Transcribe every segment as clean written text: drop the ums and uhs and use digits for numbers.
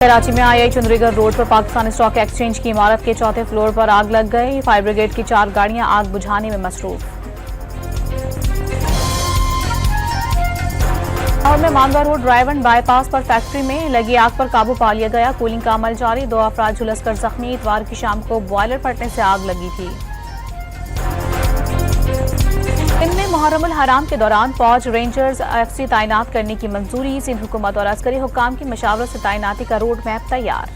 कराची में आई चंद्रीगढ़ रोड पर Pakistan stock exchange की इमारत के चौथे फ्लोर पर आग लग गई। फायर ब्रिगेड की 4 गाड़ियां आग बुझाने में मसरूफ। लाहौर में मानवा रोड ड्राइवन बाईपास पर फैक्ट्री में लगी आग पर काबू पा लिया गया। कूलिंग का अमल जारी। 2 अफराद झुलसकर जख्मी। इतवार की शाम को बॉयलर फटने से आग लगी थी। इनमें मुहर्रमुल हराम के दौरान फौज रेंजर्स एफसी तैनात करने की मंजूरी। सिंध हुकूमत और अस्करी हुक्काम की मशावरत से तैनाती का रोड मैप तैयार।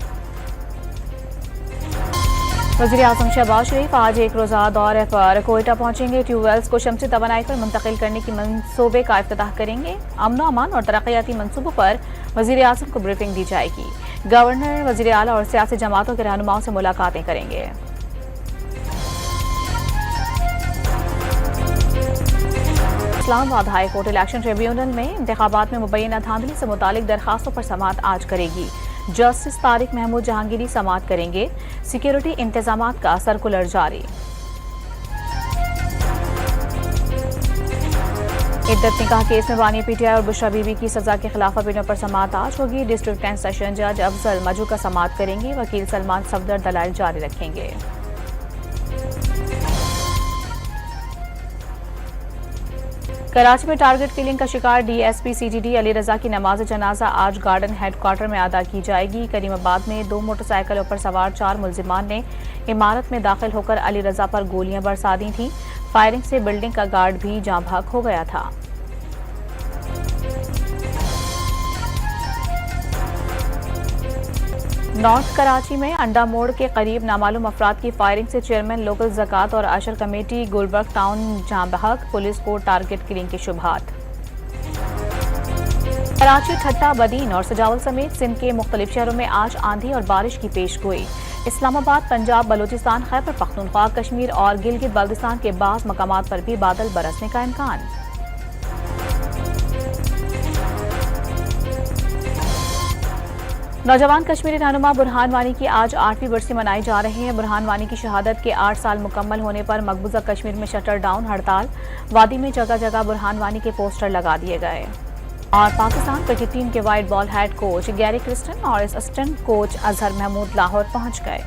वज़ीर-ए-आज़म शहबाज शरीफ आज एक रोज़ा दौरे पर कोयटा पहुंचेंगे। ट्यूबवेल्स को शमसी तवानाई पर मुंतकिल करने की मंसूबे का इफ्तिताह करेंगे। अमन अमान और तरक्याती मंसूबों पर वज़ीर-ए-आज़म को ब्रीफिंग दी जाएगी। गवर्नर, वज़ीर आला और सियासी जमातों के रहनुमाओं से मुलाकातें करेंगे। Islamabad high court election tribunal में इंतखाबात में मुबैना धांधली से मुतालिक दरखास्तों पर समाअत आज करेगी। जस्टिस तारिक महमूद जहांगीरी समाअत करेंगे। सिक्योरिटी इंतजामात का सर्कुलर जारी। इद्दत निकाह केस में बानी पीटीआई और बुशरा बीबी की सजा के खिलाफ अपीलों पर समाअत आज होगी। डिस्ट्रिक्ट एंड सेशन जज अफजल मजू का समाअत करेंगे। वकील सलमान सफदर दलाइल जारी रखेंगे। कराची में टारगेट किलिंग का शिकार डीएसपी सीटीडी अली रजा की नमाज जनाजा आज गार्डन हेडक्वार्टर में अदा की जाएगी। करीमाबाद में 2 मोटरसाइकिलों पर सवार 4 मुलजिमान ने इमारत में दाखिल होकर अली रजा पर गोलियां बरसा दी थी। फायरिंग से बिल्डिंग का गार्ड भी जाँ भाग हो गया था। नॉर्थ कराची में अंडा मोड़ के करीब नामालूम अफराद की फायरिंग से चेयरमैन लोकल ज़कात और अशर कमेटी गुलबर्ग टाउन जाँ बहक। पुलिस को टारगेट किलिंग की शुबहात। कराची, ठट्टा, बदीन और सजावल समेत सिंध के मुख्तलिफ शहरों में आज आंधी और बारिश की पेशगोई। इस्लामाबाद, पंजाब, बलूचिस्तान, खैबर पख्तूनख्वा, कश्मीर और गिलगित बाल्टिस्तान के बाज़ मकामात पर भी बादल बरसने का इम्कान। नौजवान कश्मीरी रहनुमा बुरहान वानी की आज 8वीं बरसी मनाई जा रही है। बुरहान वानी की शहादत के 8 साल मुकम्मल होने पर मकबूजा कश्मीर में शटर डाउन हड़ताल। वादी में जगह जगह बुरहान वानी के पोस्टर लगा दिए गए। और पाकिस्तान क्रिकेट टीम के white ball head coach Gary Kristen और असिस्टेंट कोच अजहर महमूद लाहौर पहुंच गए।